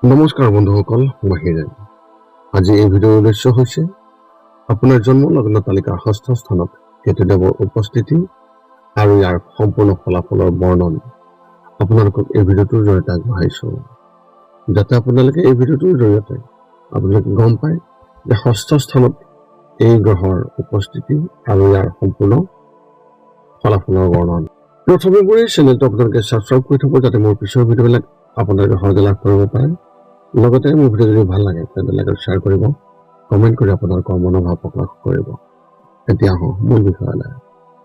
নমস্কাৰ বন্ধুসকল, মই হিৰেণ। আজি এই ভিডিঅ'ৰ উদ্দেশ্য হৈছে আপোনাৰ জন্ম লগ্ন তালিকাৰ ষষ্ঠ স্থানত কেতুদেৱৰ উপস্থিতি আৰু ইয়াৰ সম্পূৰ্ণ ফলাফলৰ বৰ্ণন আপোনালোকক এই ভিডিঅ'টোৰ জৰিয়তে আগবঢ়াইছো, যাতে আপোনালোকে এই ভিডিঅ'টোৰ জৰিয়তে আপোনালোকে গম পায় যে ষষ্ঠ স্থানত এই গ্ৰহৰ উপস্থিতি আৰু ইয়াৰ সম্পূৰ্ণ ফলাফলৰ বৰ্ণন। প্ৰথমে মোৰ এই চেনেলটো আপোনালোকে ছাবস্ক্ৰাইব কৰি থব, যাতে মোৰ পিছৰ ভিডিঅ'বিলাক আপোনালোকে সহজে লাভ কৰিব পাৰে। লগতে মোৰ ভিডিঅ' যদি ভাল লাগে তেন্তে লাইক আৰু শ্বেয়াৰ কৰিব, কমেণ্ট কৰি আপোনালোকৰ মনোভাৱ প্ৰকাশ কৰিব। এতিয়া আহোঁ মূল বিষয়লৈ।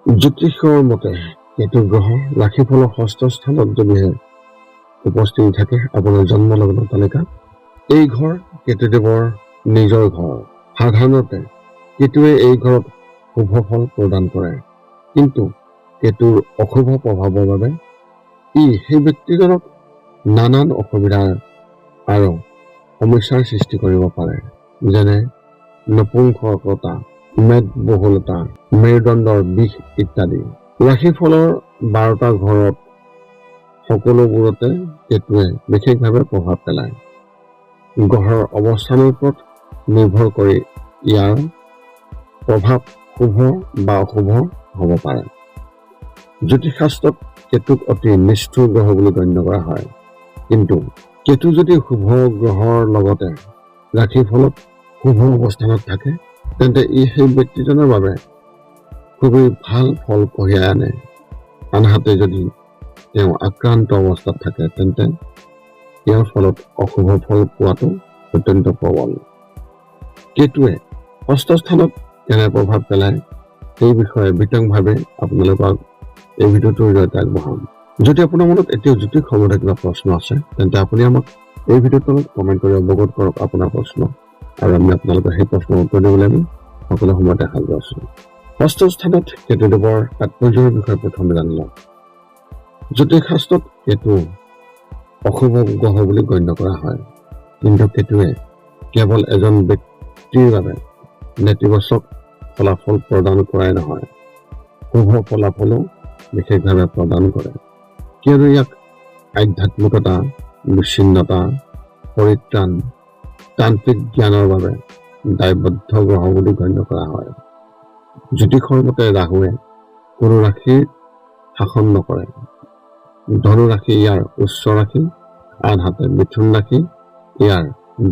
জ্যোতিষৰ মতে কেতু গ্ৰহ ৰাশিফলৰ ষষ্ঠ স্থানত যদিহে উপস্থিতি থাকে আপোনাৰ জন্ম লগ্ন তালিকাত, এই ঘৰ কেতুদেৱৰ নিজৰ ঘৰ। সাধাৰণতে কেতুৱে এই ঘৰত শুভ ফল প্ৰদান কৰে, কিন্তু কেতুৰ অশুভ প্ৰভাৱৰ বাবে ই সেই ব্যক্তিজনক নানান অসুবিধাৰ আৰু সমস্যাৰ সৃষ্টি কৰিব পাৰে, যেনে নপুংসকতা, মেদবহুলতা, মেৰুদণ্ডৰ বিষ ইত্যাদি। ৰাশিফলৰ 12টা ঘৰত সকলোবোৰতে কেতুৱে বিশেষভাৱে প্ৰভাৱ পেলায়। গ্ৰহৰ অৱস্থানৰ ওপৰত নিৰ্ভৰ কৰি ইয়াৰ প্ৰভাৱ শুভ বা অশুভ হ'ব পাৰে। জ্যোতিষশাস্ত্ৰত কেতুক অতি নিষ্ঠুৰ গ্ৰহ বুলি গণ্য কৰা হয়, কিন্তু কেতু যদি শুভ গ্ৰহৰ লগতে ৰাশিফলত শুভ অৱস্থানত থাকে তেন্তে ই সেই ব্যক্তিজনৰ বাবে খুবেই ভাল ফল কঢ়িয়াই আনে। আনহাতে যদি তেওঁ আক্ৰান্ত অৱস্থাত থাকে তেন্তে ইয়াৰ ফলত অশুভ ফল পোৱাটো অত্যন্ত প্ৰবল। কেতুৱে ষষ্ঠ স্থানত কেনে প্ৰভাৱ পেলায় সেই বিষয়ে বিতংভাৱে আপোনালোকক এই ভিডিঅ'টোৰ জৰিয়তে আগবঢ়াম। যদি আপোনাৰ মনত এতিয়াও জ্যোতিষ সম্বন্ধে কিবা প্ৰশ্ন আছে তেন্তে আপুনি আমাক এই ভিডিঅ'ৰ তলত কমেণ্ট কৰি অৱগত কৰক আপোনাৰ প্ৰশ্ন, আৰু আমি আপোনালোকৰ সেই প্ৰশ্নৰ উত্তৰ দিবলৈ আমি সকলো সময়তে সাজু আছো। ষষ্ঠ স্থানত কেতুদেৱৰ তাৎপৰ্যৰ বিষয়ে প্ৰথমে জানি লওঁ। জ্যোতিষশাস্ত্ৰত কেতু অশুভ গ্ৰহ বুলি গণ্য কৰা হয়, কিন্তু কেতুৱে কেৱল এজন ব্যক্তিৰ বাবে নেতিবাচক ফলাফল প্ৰদান কৰাই নহয়, শুভ ফলাফলো বিশেষভাৱে প্ৰদান কৰে, কিয়নো ইয়াক আধ্যাত্মিকতা, বিচ্ছিন্নতা, পৰিত্ৰাণ, তান্ত্ৰিক জ্ঞানৰ বাবে দায়বদ্ধ গ্ৰহ বুলি গণ্য কৰা হয়। জ্যোতিষৰ মতে ৰাহুৱে কোনো ৰাশিৰ শাসন নকৰে। ধনু ৰাশি ইয়াৰ উচ্চ ৰাশি, আনহাতে মিথুন ৰাশি ইয়াৰ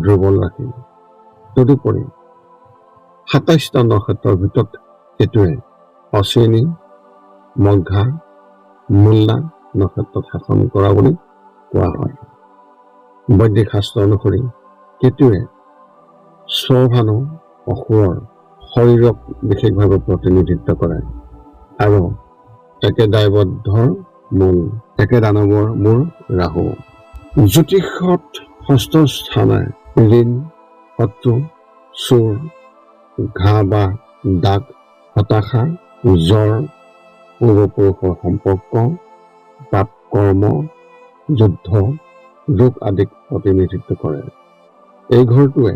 দুৰ্বল ৰাশি। তদুপৰি ২৭টা নক্ষত্ৰৰ ভিতৰত কেতুৱে অশ্বিনী, মঘা, মূলা নক্ষত্ৰত শাসন কৰা বুলি কোৱা হয়। বৈদিক শাস্ত্ৰ অনুসৰি কেতুৱে স্বভানু অসুৰৰ শৰীৰক বিশেষভাৱে প্ৰতিনিধিত্ব কৰে, আৰু একে দানৱৰ মূল ৰাহু। জ্যোতিষত ষষ্ঠ স্থানে ঋণ, শত্ৰু, চোৰ, ঘাঁ বা দাগ, হতাশা, জ্বৰ, পূৰ্বপুৰুষৰ সম্পৰ্ক, পাপ কৰ্ম, যুদ্ধ, ৰোগ আদিক প্ৰতিনিধিত্ব কৰে। এই ঘৰটোৱে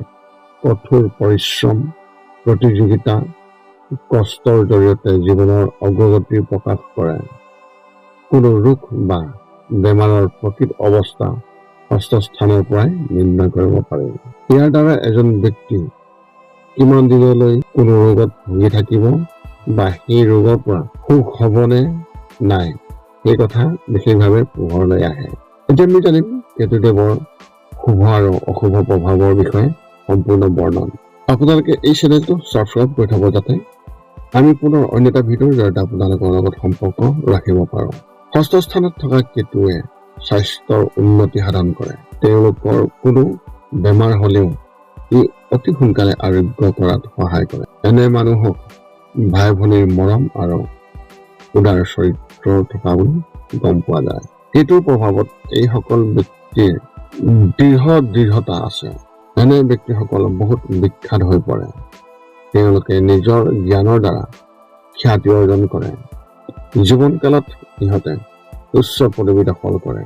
কঠোৰ পৰিশ্ৰম, প্ৰতিযোগিতা, কষ্টৰ জৰিয়তে জীৱনৰ অগ্ৰগতি প্ৰকাশ কৰে। কোনো ৰোগ বা বেমাৰৰ প্ৰকৃত অৱস্থা ষষ্ঠ স্থানৰ পৰাই নিৰ্ণয় কৰিব পাৰি। ইয়াৰ দ্বাৰা এজন ব্যক্তি কিমান দিনলৈ কোনো ৰোগত ভুগি থাকিব বা সেই ৰোগৰ পৰা সুখ হ'বনে নাই সেই কথা বিশেষভাৱে পোহৰলৈ আহে। এতিয়া আমি জানিম কেতুদেৱৰ শুভ আৰু অশুভ প্ৰভাৱৰ বিষয়ে সম্পূৰ্ণ বৰ্ণন। আপোনালোকে এই চেনেলটো ছাবস্ক্ৰাইব কৰি থব, যাতে আমি পুনৰ অন্য এটা ভিডিঅ'ৰ জৰিয়তে আপোনালোকৰ লগত সম্পৰ্ক ৰাখিব পাৰোঁ। ষষ্ঠ স্থানত থকা কেতুৱে স্বাস্থ্যৰ উন্নতি সাধন কৰে। তেওঁলোকৰ কোনো বেমাৰ হ'লেও ই অতি সোনকালে আৰোগ্য কৰাত সহায় কৰে। এনে মানুহক ভাই ভনীৰ মৰম আৰু উদাৰ চৰিত্ৰ থকা বুলি গম পোৱা যায়। কেতুৰ প্ৰভাৱত এইসকল ব্যক্তিৰ দৃঢ়তা আছে। এনে ব্যক্তিসকল বহুত বিখ্যাত হৈ পৰে। তেওঁলোকে নিজৰ জ্ঞানৰ দ্বাৰা খ্যাতি অৰ্জন কৰে। জীৱনকালত ইহঁতে উচ্চ পদবী দখল কৰে।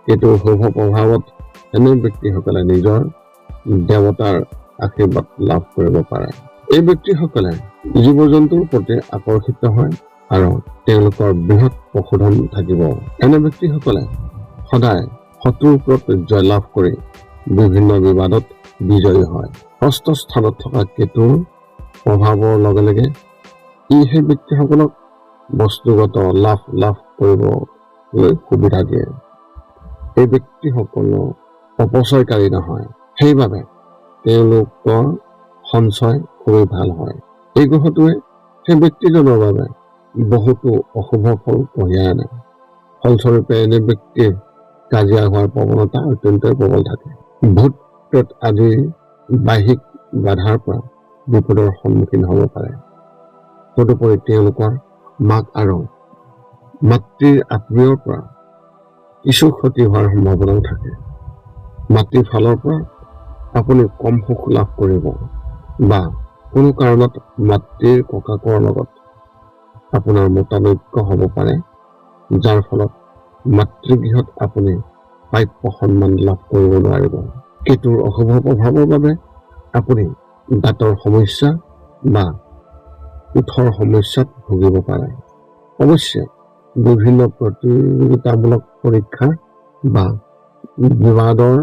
কেতুৰ শুভ প্ৰভাৱত এনে ব্যক্তিসকলে নিজৰ দেৱতাৰ আশীৰ্বাদ লাভ কৰিব পাৰে। এই ব্যক্তিসকলে জীৱ জন্তুৰ প্ৰতি আকৰ্ষিত হয় আৰু তেওঁলোকৰ বৃহৎ পশুধন থাকিব। এনে ব্যক্তিসকলে সদায় শত্ৰুৰ ওপৰত জয়লাভ কৰি বিভিন্ন বিবাদত বিজয়ী হয়। ষষ্ঠ স্থানত থকা কেতুৰ প্ৰভাৱৰ লগে লগে সেই ব্যক্তিসকলক বস্তুগত লাভ কৰিবলৈ সুবিধা দিয়ে। এই ব্যক্তিসকলো অপচয়কাৰী নহয়, সেইবাবে তেওঁলোকৰ সঞ্চয় খুবেই ভাল হয়। এই গ্ৰহটোৱে সেই ব্যক্তিজনৰ বাবে বহুতো অশুভ ফল কঢ়িয়াই আনে। ফলস্বৰূপে এনে ব্যক্তিৰ কাজিয়া হোৱাৰ প্ৰৱণতা অত্যন্তই প্ৰবল থাকে। ভূত প্ৰেত আদিৰ বাহ্যিক বাধাৰ পৰা বিপদৰ সন্মুখীন হ'ব পাৰে। তদুপৰি তেওঁলোকৰ মাক আৰু মাতৃৰ আত্মীয়ৰ পৰা কিছু ক্ষতি হোৱাৰ সম্ভাৱনাও থাকে। মাতৃৰ ফালৰ পৰা আপুনি কম সুখ লাভ কৰিব বা কোনো কাৰণত মাতৃৰ ককাকৰ লগত আপোনাৰ মতানৈক্য হ'ব পাৰে, যাৰ ফলত মাতৃগৃহত আপুনি প্ৰাপ্য সন্মান লাভ কৰিব নোৱাৰিব। কেতুৰ অশুভ প্ৰভাৱৰ বাবে আপুনি দাঁতৰ সমস্যা বা ওঠৰ সমস্যাত ভুগিব পাৰে। অৱশ্যে বিভিন্ন প্ৰতিযোগিতামূলক পৰীক্ষা বা বিবাদৰ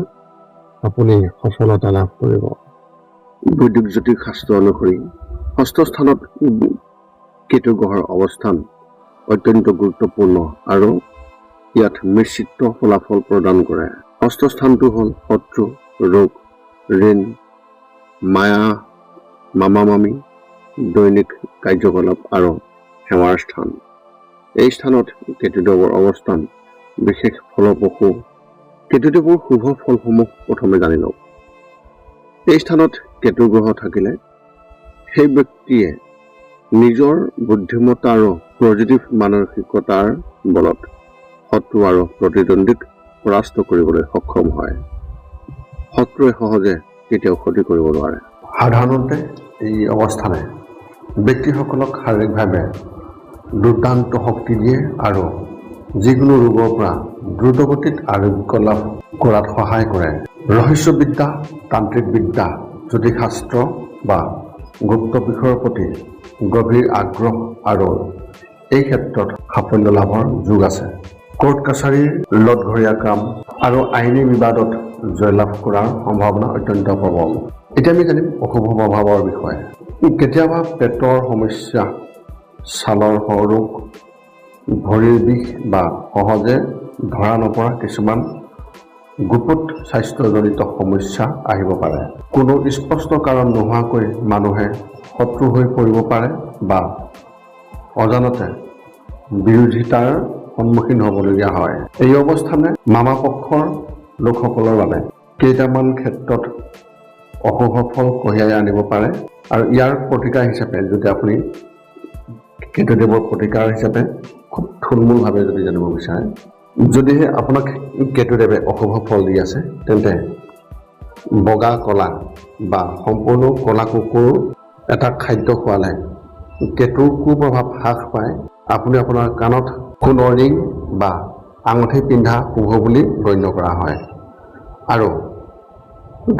আপুনি সফলতা লাভ কৰিব। বৈদিক জ্যোতিষ শাস্ত্ৰ অনুসৰি ষষ্ঠ স্থানত কেতু গ্ৰহৰ অৱস্থান অত্যন্ত গুৰুত্বপূৰ্ণ আৰু ইয়াত মিশ্ৰিত ফলাফল প্ৰদান কৰে। ষষ্ঠ স্থানটো হ'ল শত্ৰু, ৰোগ, ঋণ, মায়া, মামা-মামী, দৈনিক কাৰ্যকলাপ আৰু সেৱাৰ স্থান। এই স্থানত কেতুদেৱৰ অৱস্থান বিশেষ ফলপ্ৰসূ। কেতুদেৱৰ শুভ ফলসমূহ প্ৰথমে জানি লওক। এই স্থানত কেতু গ্ৰহ থাকিলে সেই ব্যক্তিয়ে নিজৰ বুদ্ধিমত্তা আৰু পজিটিভ মানসিকতাৰ বলত শত্ৰু আৰু প্ৰতিদ্বন্দ্বীক পৰাস্ত কৰিবলৈ সক্ষম হয়। শত্ৰুৱে সহজে কেতিয়াও ক্ষতি কৰিব নোৱাৰে। সাধাৰণতে এই অৱস্থানে ব্যক্তিসকলক শাৰীৰিকভাৱে দুৰ্দান্ত শক্তি দিয়ে আৰু যিকোনো ৰোগৰ পৰা দ্ৰুতগতিত আৰোগ্য লাভ কৰাত সহায় কৰে। ৰহস্যবিদ্যা, তান্ত্ৰিক বিদ্যা, জ্যোতিষশাস্ত্ৰ বা গুপ্ত বিষয়ৰ প্ৰতি গভীৰ আগ্ৰহ আৰু এই ক্ষেত্ৰত সাফল্য লাভৰ যোগ আছে। কোৰ্ট কাছাৰীৰ লতঘৰীয়া কাম আৰু আইনী বিবাদত জয়লাভ কৰাৰ সম্ভাৱনা অত্যন্ত প্ৰবল। এতিয়া আমি জানিম অশুভ প্ৰভাৱৰ বিষয়ে। কেতিয়াবা পেটৰ সমস্যা, ছালৰ ৰোগ, ভৰিৰ বিষ বা সহজে ধৰা নপৰা কিছুমান গুপুত স্বাস্থ্যজনিত সমস্যা আহিব পাৰে। কোনো স্পষ্ট কাৰণ নোহোৱাকৈ মানুহে শত্ৰু হৈ পৰিব পাৰে বা অজানতে বিৰোধিতাৰ সন্মুখীন হ'বলগীয়া হয়। এই অৱস্থানে মামা পক্ষৰ লোকসকলৰ বাবে কেইটামান ক্ষেত্ৰত অশুভ ফল কঢ়িয়াই আনিব পাৰে আৰু ইয়াৰ প্ৰতিকাৰ হিচাপে যদি আপুনি কেতুদেৱৰ প্ৰতিকাৰ হিচাপে খুব থুলমূলভাৱে যদি জানিব বিচাৰে, যদিহে আপোনাক কেতুদেৱে অশুভ ফল দি আছে, তেন্তে বগা কলা বা সম্পূৰ্ণ কলা কুকুৰ এটা খাদ্য খোৱালে কেতুৰ কুপ্ৰভাৱ হ্ৰাস পায়। আপুনি আপোনাৰ কাণত সোণৰ ৰিং বা আঙুঠি পিন্ধা শুভ বুলি গণ্য কৰা হয় আৰু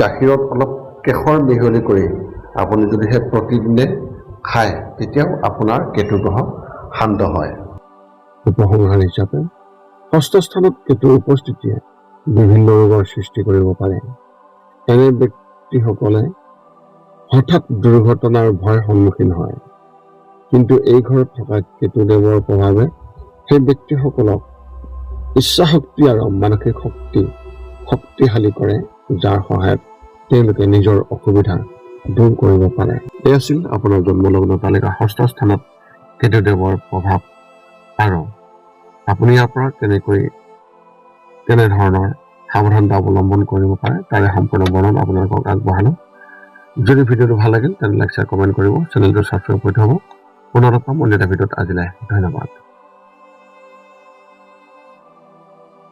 গাখীৰত অলপ কেশৰ মিহলি কৰি আপুনি যদিহে প্ৰতিদিনে খায়, তেতিয়াও আপোনাৰ কেতু গ্ৰহ শান্ত হয়। উপসংহাৰ হিচাপে ষষ্ঠ স্থানত কেতুৰ উপস্থিতিয়ে বিভিন্ন ৰোগৰ সৃষ্টি কৰিব পাৰে। এনে ব্যক্তিসকলে হঠাৎ দুৰ্ঘটনাৰ ভয়ৰ সন্মুখীন হয়। কিন্তু এই ঘৰত থকা কেতুদেৱৰ প্ৰভাৱে সেই ব্যক্তিসকলক ইচ্ছাশক্তি আৰু মানসিক শক্তিশালী কৰে, যাৰ সহায়ত তেওঁলোকে নিজৰ অসুবিধা দূৰ কৰিব পাৰে। এই আছিল আপোনাৰ জন্মলগ্ন তালিকাৰ ষষ্ঠ স্থানত কেতুদেৱৰ প্ৰভাৱ আৰু আপুনি ইয়াৰ পৰা কেনেধৰণৰ সাৱধানতা অৱলম্বন কৰিব পাৰে তাৰে সম্পূৰ্ণ বৰ্ণনা আপোনালোকক আগবঢ়ালোঁ। যদি ভিডিঅ'টো ভাল লাগিল তেন্তে লাইক, শ্বেয়াৰ, কমেণ্ট কৰিব, চেনেলটো ছাবস্ক্ৰাইব কৰি থ'ব। পুনৰ লগ পাম অন্য এটা ভিডিঅ'ত। আজিলৈ ধন্যবাদ।